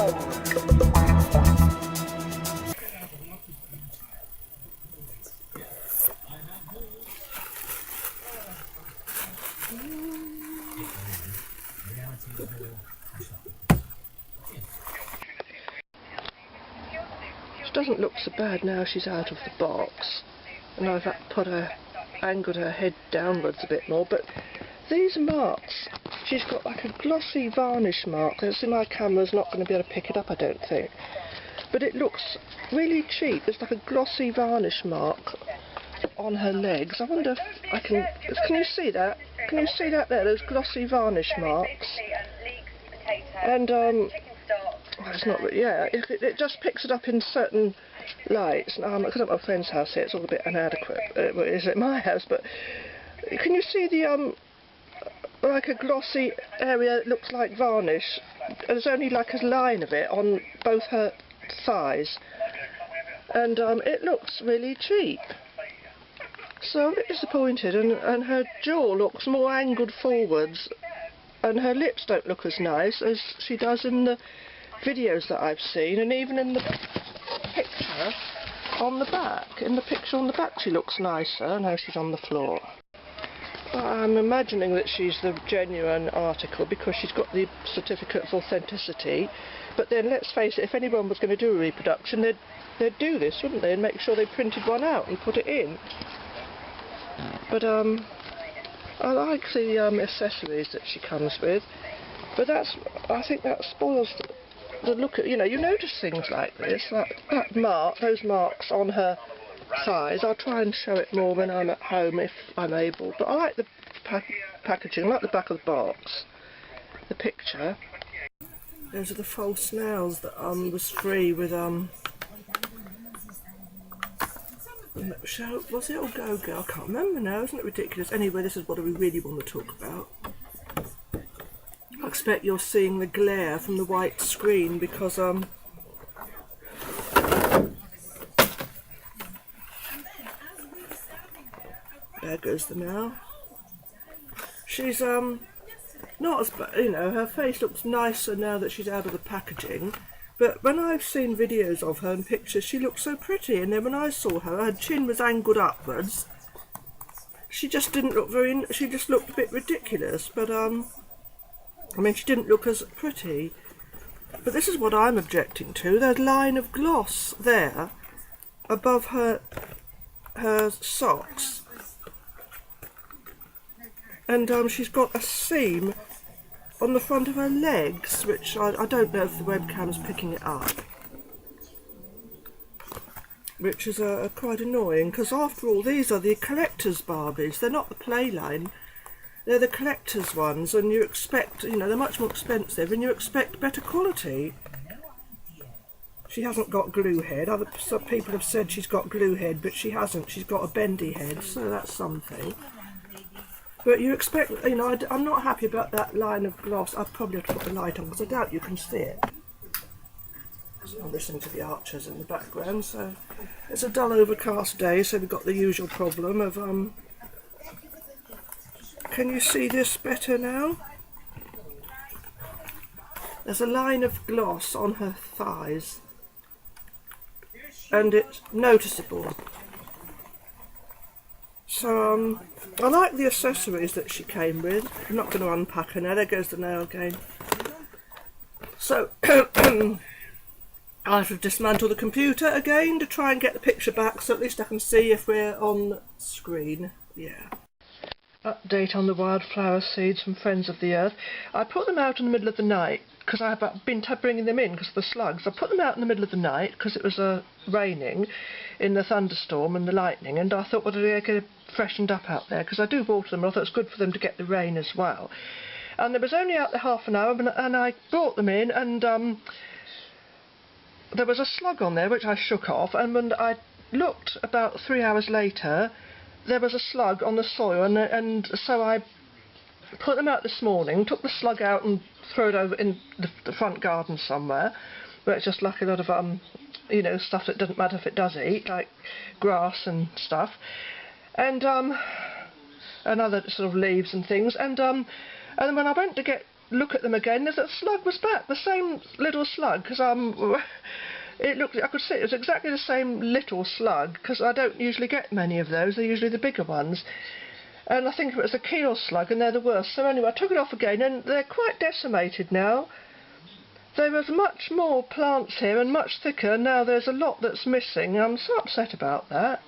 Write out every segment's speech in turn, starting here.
She doesn't look so bad now she's out of the box, and I've angled her head downwards a bit more, but these marks, she's got like a glossy varnish mark. See, my camera's not going to be able to pick it up, I don't think, but it looks really cheap. There's like a glossy varnish mark on her legs. I wonder if I can you see that? Can you see that there, those glossy varnish marks? And it's not really, yeah, it just picks it up in certain lights. Because I'm at my friend's house here, it's all a bit inadequate. It is at my house, but can you see the like a glossy area that looks like varnish? There's only like a line of it on both her thighs, and it looks really cheap. So I'm a bit disappointed, and her jaw looks more angled forwards, and her lips don't look as nice as she does in the videos that I've seen, and even in the picture on the back. In the picture on the back she looks nicer. Now she's on the floor. But I'm imagining that she's the genuine article because she's got the certificate of authenticity. But then let's face it, if anyone was going to do a reproduction, they'd do this, wouldn't they, and make sure they printed one out and put it in. But I like the accessories that she comes with, but I think that spoils the look at, you know, you notice things like this, like that mark, those marks on her thighs. I'll try and show it more when I'm at home if I'm able, but I like the packaging, I like the back of the box, the picture. Those are the false nails that was free with was it or Go-Go? I can't remember now, isn't it ridiculous? Anyway, this is what we really want to talk about. I expect you're seeing the glare from the white screen because there goes the nail. She's not as, you know, her face looks nicer now that she's out of the packaging, but when I've seen videos of her and pictures she looks so pretty, and then when I saw her, her chin was angled upwards. She just didn't look very, she just looked a bit ridiculous, but I mean, she didn't look as pretty. But this is what I'm objecting to, that line of gloss there above her socks. And she's got a seam on the front of her legs, which I don't know if the webcam's picking it up. Which is quite annoying, because after all, these are the collector's Barbies, they're not the play line. They're the collector's ones, and you expect, you know, they're much more expensive, and you expect better quality. She hasn't got glue head. Some people have said she's got glue head, but she hasn't. She's got a bendy head, so that's something. But you expect, you know, I'm not happy about that line of gloss. I'd probably have to put the light on, because I doubt you can see it. I'm listening to the archers in the background, so it's a dull overcast day, so we've got the usual problem of can you see this better now? There's a line of gloss on her thighs, and it's noticeable. So I like the accessories that she came with. I'm not going to unpack her now. There goes the nail again. So I have to dismantle the computer again to try and get the picture back, so at least I can see if we're on screen. Yeah. Update on the wildflower seeds from Friends of the Earth. I put them out in the middle of the night because I've been bringing them in because of the slugs. I put them out in the middle of the night because it was raining in the thunderstorm and the lightning, and I thought, well, they get freshened up out there, because I do water them, and I thought it's good for them to get the rain as well. And they was only out there half an hour, and I brought them in, and there was a slug on there which I shook off, and when I looked about 3 hours later, there was a slug on the soil, and so I put them out this morning, took the slug out and threw it over in the front garden somewhere, where it's just like a lot of you know, stuff that doesn't matter if it does eat, like grass and stuff, and other sort of leaves and things, and then when I went to get look at them again, the slug was back, the same little slug, because it looked, I could see it was exactly the same little slug, because I don't usually get many of those, they're usually the bigger ones. And I think it was a keel slug, and they're the worst. So anyway, I took it off again, and they're quite decimated now. There was much more plants here, and much thicker. Now there's a lot that's missing. I'm so upset about that.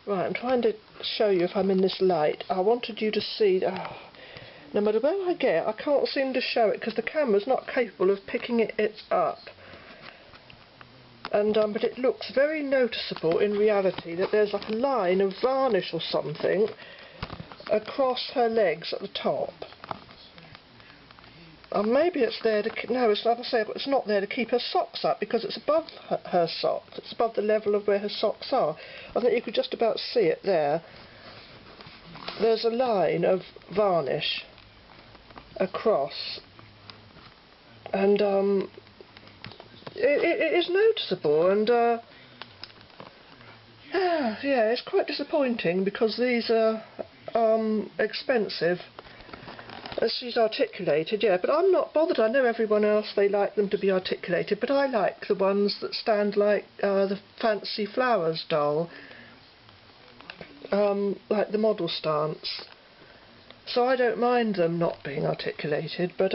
Right, I'm trying to show you if I'm in this light. I wanted you to see... Oh, no matter where I get, I can't seem to show it, because the camera's not capable of picking it up. And but it looks very noticeable in reality that there's like a line of varnish or something across her legs at the top. And maybe it's there to... No, it's not, it's not there to keep her socks up, because it's above her socks. It's above the level of where her socks are. I think you could just about see it there. There's a line of varnish across. And it is noticeable, and yeah, it's quite disappointing, because these are expensive, as she's articulated, yeah, but I'm not bothered. I know everyone else, they like them to be articulated, but I like the ones that stand like the Fancy Flowers doll, like the model stance, so I don't mind them not being articulated, but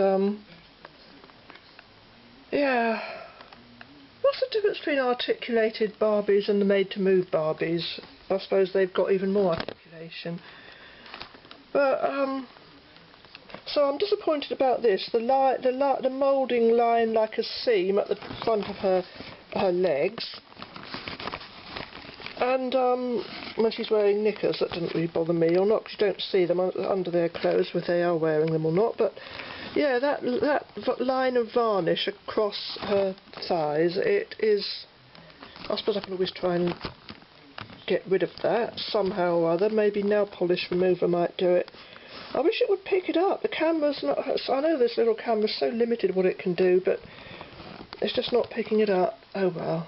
yeah. What's the difference between articulated Barbies and the made-to-move Barbies? I suppose they've got even more articulation. But, so I'm disappointed about this. The moulding line like a seam at the front of her legs. And, when she's wearing knickers, that doesn't really bother me, or not, because you don't see them under their clothes, whether they are wearing them or not, but... Yeah, that line of varnish across her thighs, it is... I suppose I can always try and get rid of that somehow or other. Maybe nail polish remover might do it. I wish it would pick it up. The camera's not... I know this little camera's so limited what it can do, but it's just not picking it up. Oh well.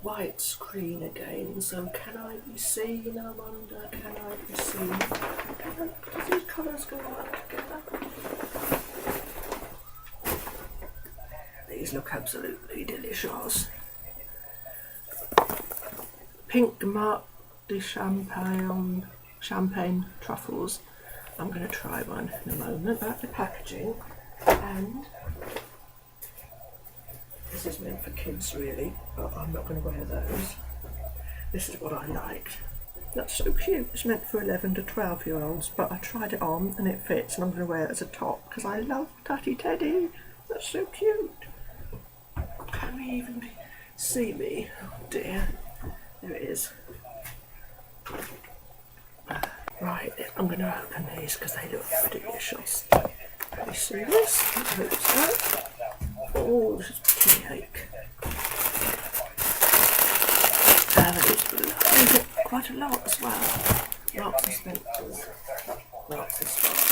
White screen again, so can I be seen? I wonder, can I be seen? Do these colours go out together? These look absolutely delicious. Pink Marc de Champagne Truffles. I'm going to try one in a moment. About the packaging, and this is meant for kids really, but I'm not going to wear those. This is what I liked. That's so cute. It's meant for 11 to 12-year-olds, but I tried it on and it fits, and I'm going to wear it as a top because I love Tatty Teddy. That's so cute. Can we even see me? Oh dear. There it is. Right, I'm going to open these because they look delicious. Can you see this? I hope so. Oh, this is cake. They get quite a lot as well. Lots of Spencer's. Lots of stuff.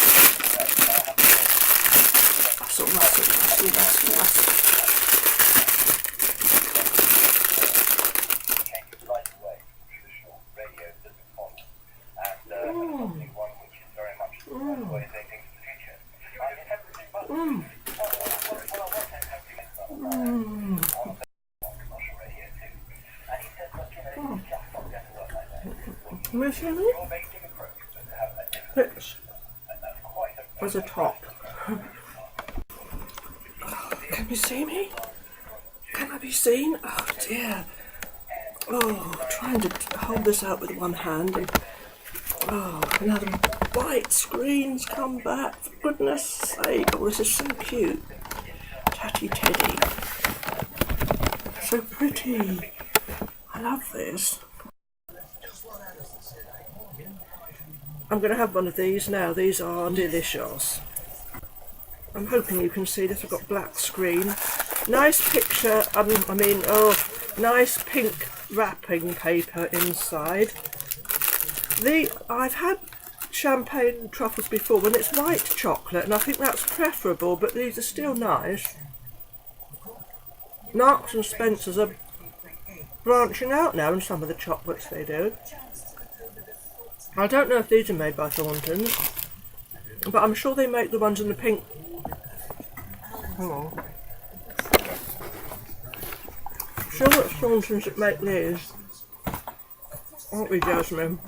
Rustle. This was a top. Can you see me? Can I be seen? Oh dear. Oh, trying to hold this out with one hand, and oh, now the white screen's come back, for goodness sake. Oh, this is so cute. Tatty Teddy. So pretty. I love this. I'm going to have one of these now. These are delicious. I'm hoping you can see this. I've got black screen. Nice picture. Nice pink wrapping paper inside. I've had champagne truffles before when it's white chocolate, and I think that's preferable, but these are still nice. Marks and Spencer's are branching out now in some of the chocolates they do. I don't know if these are made by Thornton's, but I'm sure they make the ones in the pink. Hang on. I'm sure it's Thornton's that make these. Aren't we, Jasmine?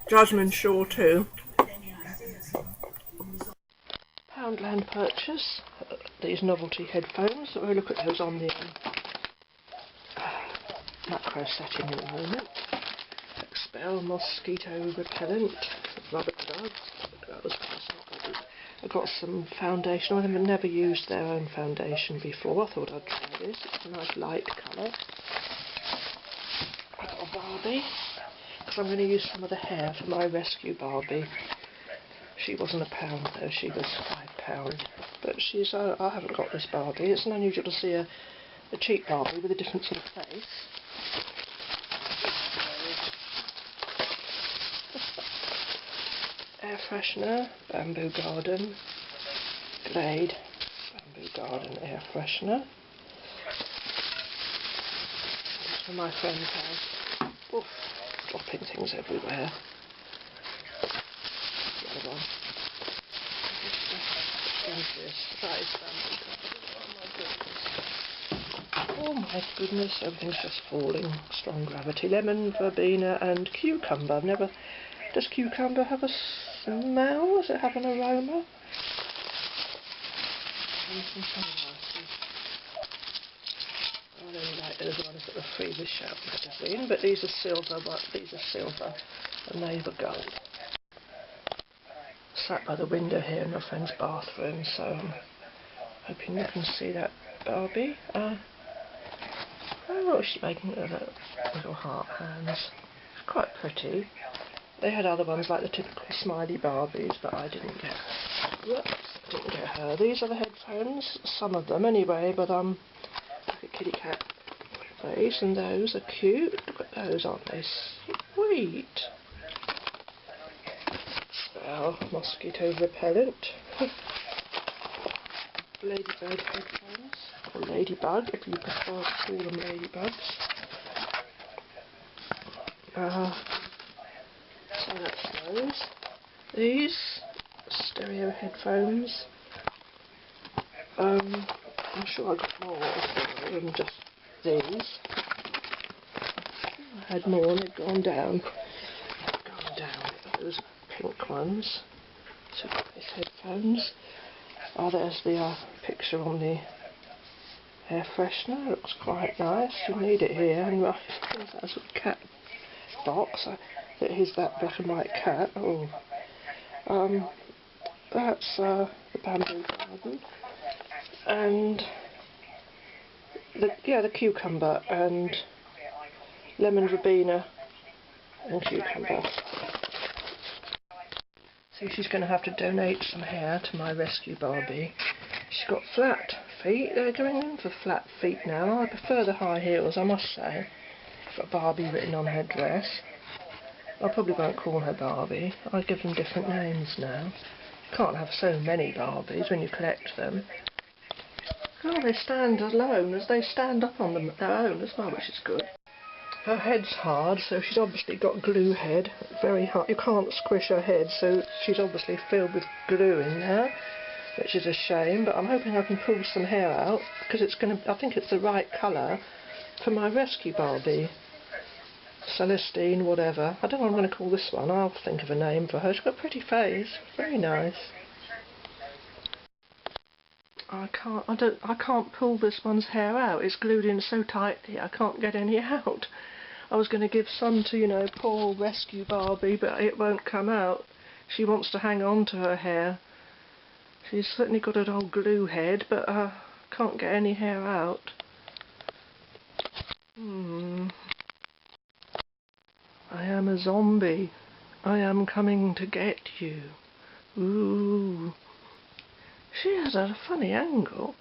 Jasmine's sure too. Poundland purchase. These novelty headphones. So we'll look at those on the macro setting in a moment. Expel mosquito repellent, rubber gloves. I got some foundation. I've never used their own foundation before. I thought I'd try this. It's a nice light colour. I got a Barbie because I'm going to use some of the hair for my rescue Barbie. She wasn't £1 though. She was £5. But she's. I haven't got this Barbie. It's unusual to see a cheap Barbie with a different sort of face. Air freshener, Bamboo Garden, Glade, Bamboo Garden air freshener. This from my friend's house. Oof, dropping things everywhere. The other one. That is Bamboo Garden. Oh my goodness, everything's just falling. Strong gravity. Lemon, verbena and cucumber. I've never... Does cucumber have a smell? Does it have an aroma? I really like those ones that were free with Shout magazine, but these are silver, and they were gold. Sat by the window here in my friend's bathroom, so I'm hoping you can see that Barbie. Oh, she's making little heart hands. It's quite pretty. They had other ones like the typical smiley Barbies, but I didn't get. Whoops, I didn't get her. These are the headphones, some of them anyway, but like a kitty cat face, and those are cute. Look at those, aren't they sweet? Well, mosquito repellent. Ladybird headphones, or ladybug, if you prefer to call them ladybugs. So that's those. These stereo headphones. I'm sure I got more than just these. I had more and they'd gone down. Those pink ones. So these headphones. Oh, there's the picture on the air freshener. It looks quite nice. You need it here. Anyway, there's that sort of cat box. It is that black and white cat. Oh, that's the Bamboo Garden, and the cucumber and lemon verbena and cucumber. So she's going to have to donate some hair to my rescue Barbie. She's got flat feet. They're going in for flat feet now. I prefer the high heels, I must say. She's got Barbie written on her dress. I probably won't call her Barbie. I'll give them different names now. You can't have so many Barbies when you collect them. Oh, they stand alone as they stand up on them their own as well, which is good. Her head's hard, so she's obviously got glue head. Very hard. You can't squish her head, so she's obviously filled with glue in there, which is a shame. But I'm hoping I can pull some hair out because I think it's the right colour for my rescue Barbie. Celestine, whatever. I don't know what I'm going to call this one. I'll think of a name for her. She's got a pretty face. Very nice. I can't pull this one's hair out. It's glued in so tightly I can't get any out. I was going to give some to, poor rescue Barbie, but it won't come out. She wants to hang on to her hair. She's certainly got an old glue head, but can't get any hair out. I am a zombie. I am coming to get you. Ooh. She has a funny angle.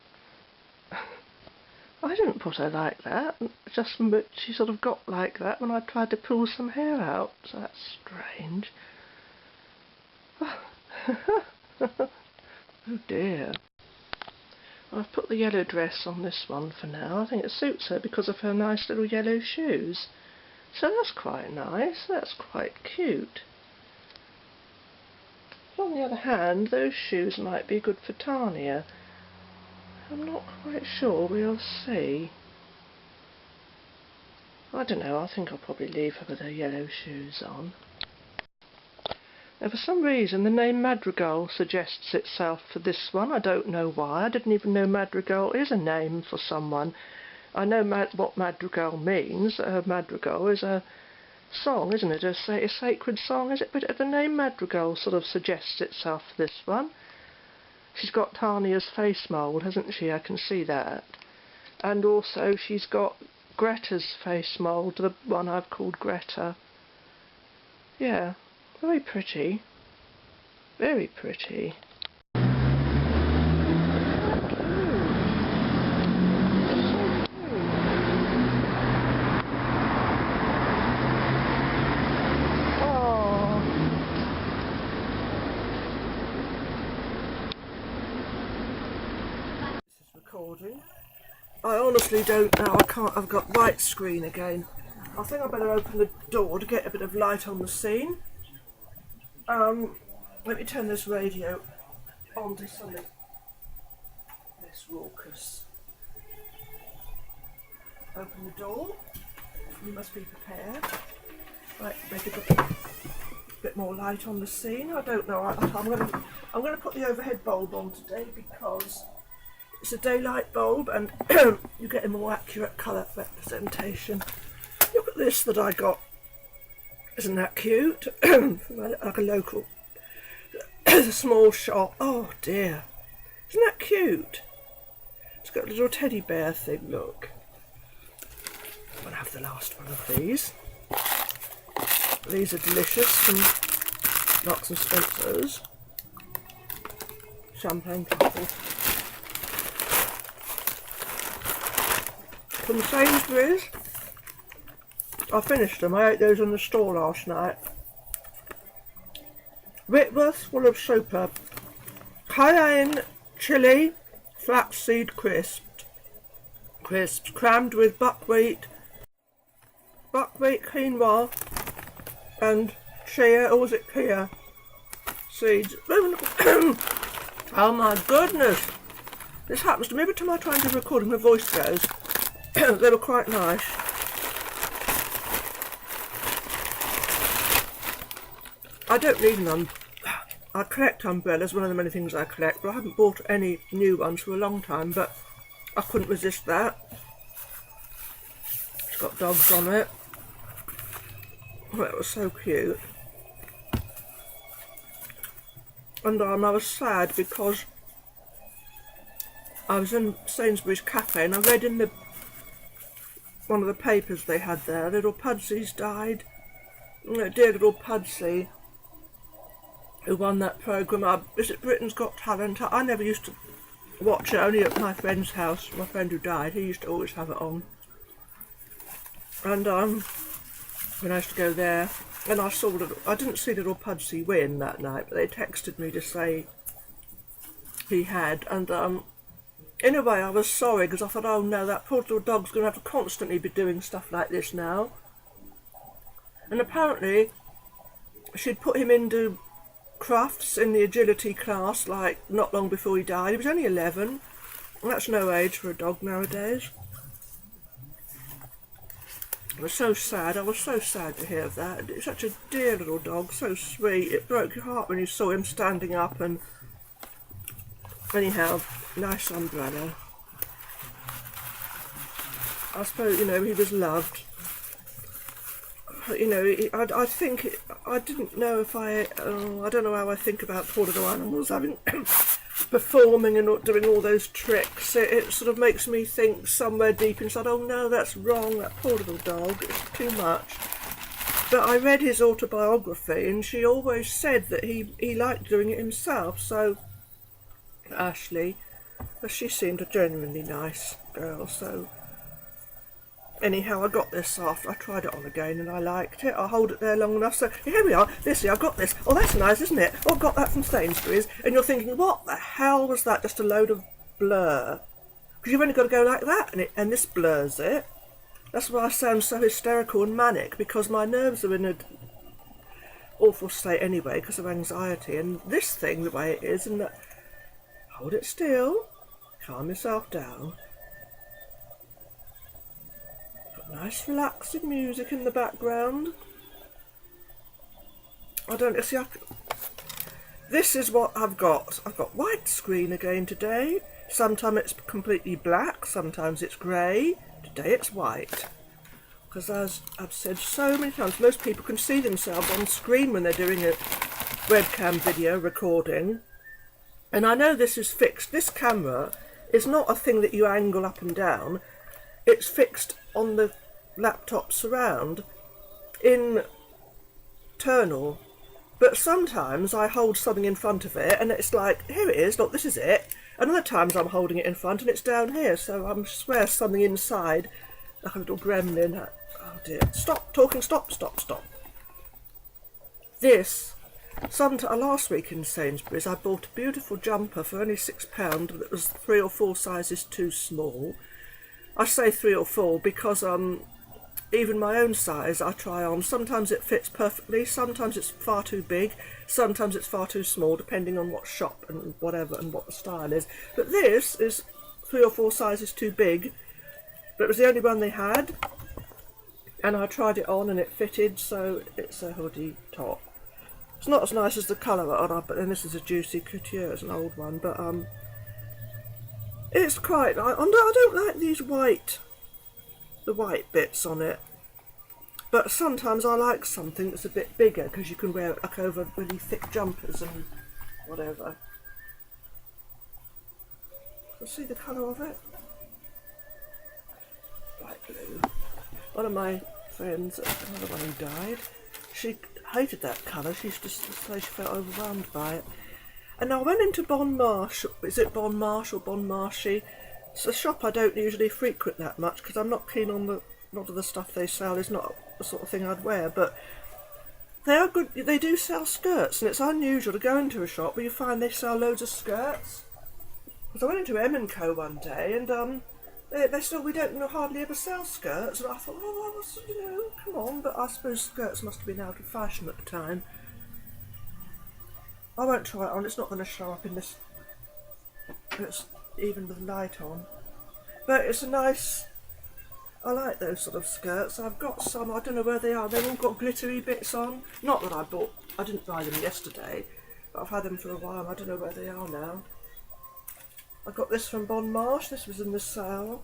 I didn't put her like that. Just she sort of got like that when I tried to pull some hair out. So that's strange. Oh dear. I've put the yellow dress on this one for now. I think it suits her because of her nice little yellow shoes. So that's quite nice. That's quite cute. But on the other hand, those shoes might be good for Tanya. I'm not quite sure. We'll see. I don't know. I think I'll probably leave her with her yellow shoes on. Now, for some reason, the name Madrigal suggests itself for this one. I don't know why. I didn't even know Madrigal is a name for someone. I know what Madrigal means. Madrigal is a song, isn't it? A sacred song, is it? But the name Madrigal sort of suggests itself for this one. She's got Tanya's face mould, hasn't she? I can see that. And also she's got Greta's face mould, the one I've called Greta. Yeah. Very pretty. Very pretty. This is recording. I honestly don't know. I've got white screen again. I think I better open the door to get a bit of light on the scene. Let me turn this radio on to something less raucous. Open the door. You must be prepared. Right, maybe a bit more light on the scene. I don't know. I'm going to put the overhead bulb on today because it's a daylight bulb and you get a more accurate colour representation. Look at this that I got. Isn't that cute? From like a local a small shop. Oh dear. Isn't that cute? It's got a little teddy bear thing, look. I'm going to have the last one of these. These are delicious from Marks and Spencer's. Champagne Truffles. From Sainsbury's. I finished them. I ate those in the store last night. Whitworth full of super. Cayenne chili flaxseed crisps crammed with buckwheat quinoa and chia, or was it chia seeds. Oh my goodness, this happens to me every time I try and do recording, my voice goes. They were quite nice. I don't need an I collect umbrellas, one of the many things I collect, but I haven't bought any new ones for a long time, but I couldn't resist that. It's got dogs on it. Oh, it was so cute. And I was sad because I was in Sainsbury's cafe and I read in one of the papers they had there, little Pudsey's died. Dear little Pudsey, who won that programme. Is it Britain's Got Talent? I never used to watch it, only at my friend's house. My friend who died, he used to always have it on. And when I used to go there, and I didn't see little Pudsey win that night, but they texted me to say he had. And in a way I was sorry, because I thought, oh no, that poor little dog's going to have to constantly be doing stuff like this now. And apparently she'd put him into crafts in the agility class like not long before he died. He was only 11, and that's no age for a dog nowadays. I was so sad. I was so sad to hear of that. It's such a dear little dog, so sweet. It broke your heart when you saw him standing up. And anyhow, nice umbrella. I suppose, you know, he was loved. You know, I think, I didn't know if I don't know how I think about poor little animals having performing and doing all those tricks, it sort of makes me think somewhere deep inside, oh no, that's wrong, that poor little dog, it's too much. But I read his autobiography and she always said that he liked doing it himself, so Ashley, she seemed a genuinely nice girl. So anyhow, I got this after I tried it on again and I liked it. I hold it there long enough, so here we are, I've got this. Oh, that's nice, isn't it? Oh, I got that from Sainsbury's. And you're thinking, what the hell was that? Just a load of blur. Because you've only got to go like that and this blurs it. That's why I sound so hysterical and manic, because my nerves are in an awful state anyway because of anxiety. And this thing, the way it is, and that, hold it still, calm yourself down. Got nice relaxing music in the background. I don't see. This is what I've got. I've got white screen again today. Sometimes it's completely black, sometimes it's grey. Today it's white, because as I've said so many times, most people can see themselves on screen when they're doing a webcam video recording. And I know this is fixed. This camera is not a thing that you angle up and down. It's fixed on the laptop surround internal. But sometimes I hold something in front of it and it's like, here it is, look, this is it. And other times I'm holding it in front and it's down here, so I swear something inside, like a little gremlin. Oh dear. Stop talking, stop. This, last week in Sainsbury's I bought a beautiful jumper for only £6 that was 3 or 4 sizes too small. I say 3 or 4 because even my own size I try on. Sometimes it fits perfectly, sometimes it's far too big, sometimes it's far too small, depending on what shop and whatever and what the style is. But this is 3 or 4 sizes too big, but it was the only one they had, and I tried it on and it fitted, so it's a hoodie top. It's not as nice as the colour on it, but then this is a Juicy Couture, it's an old one, but it's quite, I don't like these the white bits on it, but sometimes I like something that's a bit bigger because you can wear it like over really thick jumpers and whatever. You see the colour of it? Light blue. One of my friends, another one who died, she hated that colour. She used to say she felt overwhelmed by it. And I went into Bonmarche, is it Bonmarche or Bonmarche? It's a shop I don't usually frequent that much because I'm not keen on a lot of the stuff they sell is not the sort of thing I'd wear, but they are good. They do sell skirts, and it's unusual to go into a shop where you find they sell loads of skirts. Because I went into M&Co one day and they said, we don't hardly ever sell skirts, and I thought, oh, come on, but I suppose skirts must have been out of fashion at the time. I won't try it on, it's not going to show up in this, it's even with light on. But it's a nice, I like those sort of skirts. I've got some, I don't know where they are, they've all got glittery bits on. Not that I didn't buy them yesterday, but I've had them for a while, I don't know where they are now. I got this from Bonmarche, this was in the sale.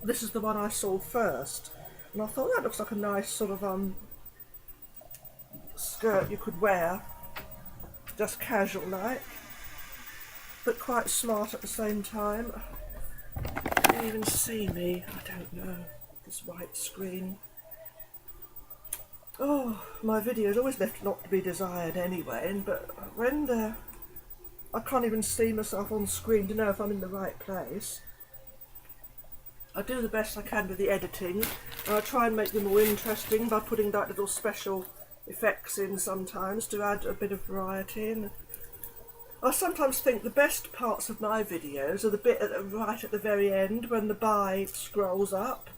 This is the one I saw first, and I thought that looks like a nice sort of skirt you could wear, just casual like, but quite smart at the same time. Can you even see me? I don't know, this white screen. Oh, my videos always left a lot to be desired anyway, but when I can't even see myself on screen to know if I'm in the right place. I do the best I can with the editing, and I try and make them more interesting by putting like little special effects in sometimes to add a bit of variety. And I sometimes think the best parts of my videos are the bit right at the very end when the buy scrolls up,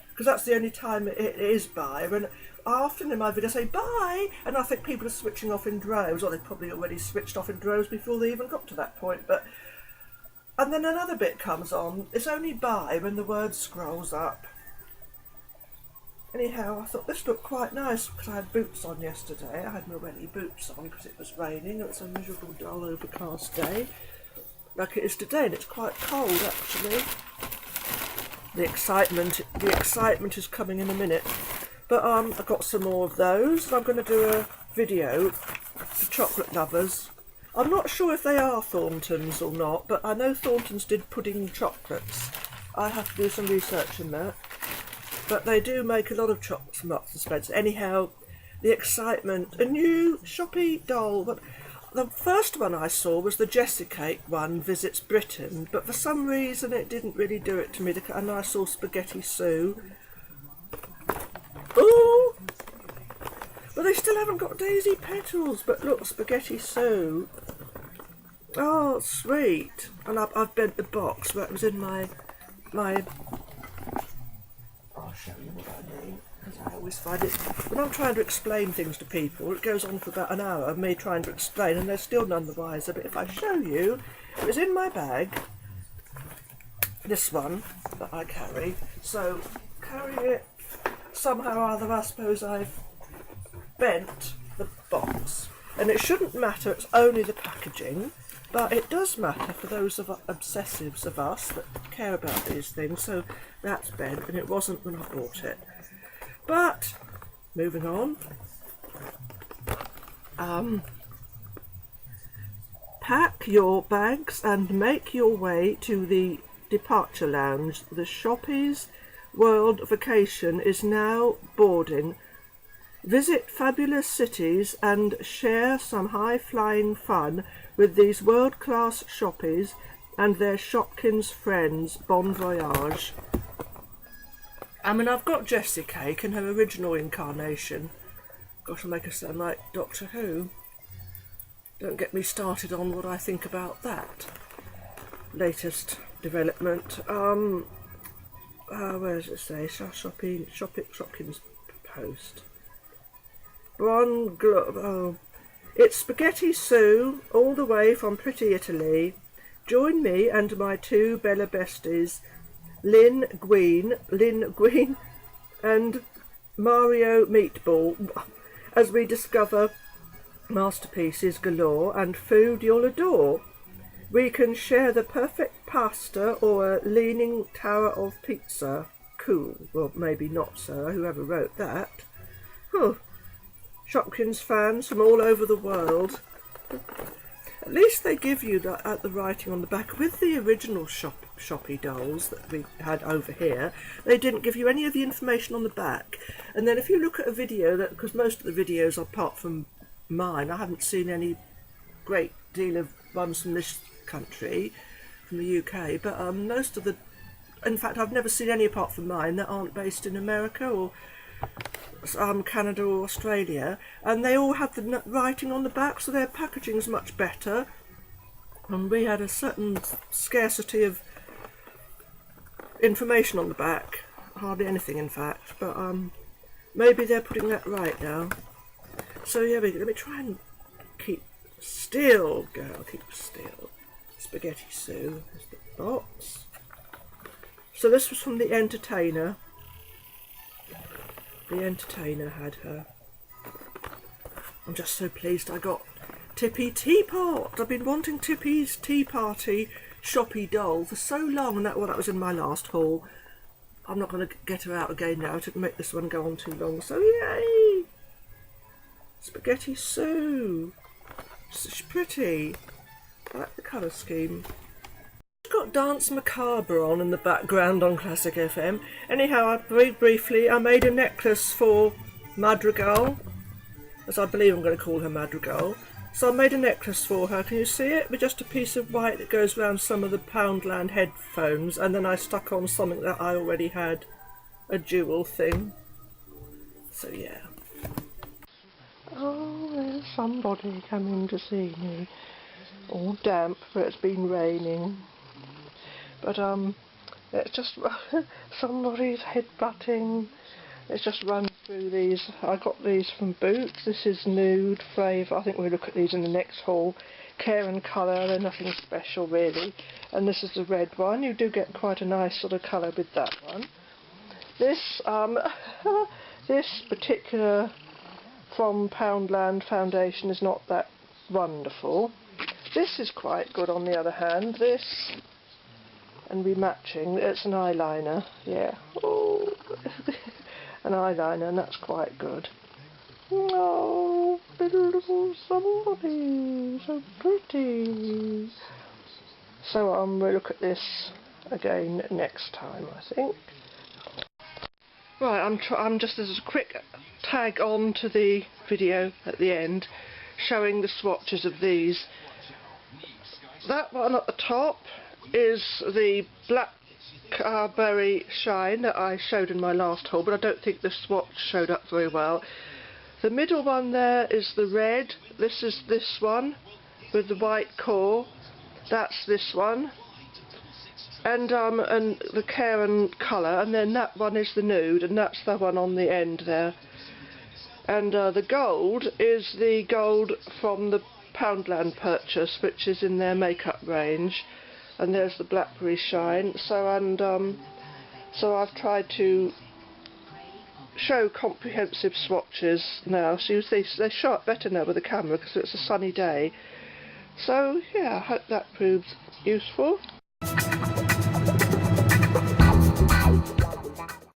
because that's the only time it is buy. When I often in my videos say buy, and I think people are switching off in droves, or they've probably already switched off in droves before they even got to that point. And then another bit comes on. It's only buy when the word scrolls up. Anyhow, I thought this looked quite nice because I had boots on yesterday. I had my welly boots on because it was raining. It was a miserable, dull, overcast day, like it is today, and it's quite cold actually. The excitement is coming in a minute. But I've got some more of those, and I'm going to do a video for chocolate lovers. I'm not sure if they are Thorntons or not, but I know Thorntons did pudding chocolates. I have to do some research in that. But they do make a lot of chocolates from Marks and Spencer. Anyhow, the excitement, a new Shoppie doll. But the first one I saw was the Jessica one, Visits Britain, but for some reason it didn't really do it to me. And I saw Spaghetti Sue. Ooh! But they still haven't got daisy petals. But look, Spaghetti Sue. Oh, sweet. And I've bent the box where it was in my... I'll show you what I mean, because I always find it, when I'm trying to explain things to people, it goes on for about an hour of me trying to explain and they're still none the wiser. But if I show you, it was in my bag, this one that I carry, so carry it somehow or other. I suppose I've bent the box, and it shouldn't matter, it's only the packaging. But it does matter for those of obsessives of us that care about these things, so that's bent, and it wasn't when I bought it. But, moving on, pack your bags and make your way to the departure lounge. The Shoppie's World Vacation is now boarding. Visit fabulous cities and share some high-flying fun with these world-class shoppies and their Shopkins friends. Bon voyage. I mean, I've got Jessie Cake in her original incarnation. Gosh, I'll make her sound like Doctor Who. Don't get me started on what I think about that. Latest development. Where does it say? Shopkins post. It's Spaghetti Sue, all the way from pretty Italy. Join me and my two Bella besties, Lynn Gween and Mario Meatball, as we discover masterpieces galore and food you'll adore. We can share the perfect pasta or a leaning tower of pizza. Cool. Well, maybe not, sir, whoever wrote that. Huh. Shopkins fans from all over the world. At least they give you the writing on the back. With the original Shoppie dolls that we had over here, they didn't give you any of the information on the back. And then if you look at a video, because most of the videos, apart from mine, I haven't seen any great deal of ones from this country, from the UK, but most of the, in fact, I've never seen any apart from mine that aren't based in America or Canada or Australia, and they all have the writing on the back, so their packaging's much better. And we had a certain scarcity of information on the back, hardly anything in fact, but maybe they're putting that right now. So yeah, let me try and keep still, girl, keep still. Spaghetti Sue is the box. So this was from the Entertainer. The Entertainer had her. I'm just so pleased I got Tippy Teapot. I've been wanting Tippy's Tea Party Shoppie doll for so long, and that was in my last haul. I'm not going to get her out again now to make this one go on too long. So yay! Spaghetti Sue. She's pretty. I like the colour scheme. Got Dance Macabre on in the background on Classic FM. Anyhow, very briefly, I made a necklace for Madrigal, as I believe I'm going to call her Madrigal. So I made a necklace for her. Can you see it? With just a piece of white that goes around some of the Poundland headphones, and then I stuck on something that I already had, a jewel thing. So yeah. Oh, there's somebody coming to see me. All damp, for it's been raining. But it's just somebody's headbutting. Let's just run through these. I got these from Boots. This is nude flavour. I think we'll look at these in the next haul. Care and Colour, they're nothing special really. And this is the red one. You do get quite a nice sort of colour with that one. This this particular from Poundland foundation is not that wonderful. This is quite good on the other hand. This and rematching. It's an eyeliner. Yeah. Oh. An eyeliner, and that's quite good. Oh, little somebody, so pretty. So we'll look at this again next time, I think. Right, I'm just as a quick tag on to the video at the end, showing the swatches of these. That one at the top is the blackberry shine that I showed in my last haul, but I don't think the swatch showed up very well. The middle one there is the red. This is this one with the white core. That's this one. And the care and colour, and then that one is the nude, and that's the one on the end there. And the gold is the gold from the Poundland purchase, which is in their makeup range. And there's the blackberry shine. So I've tried to show comprehensive swatches now. So they show up better now with the camera because it's a sunny day. So yeah, I hope that proves useful.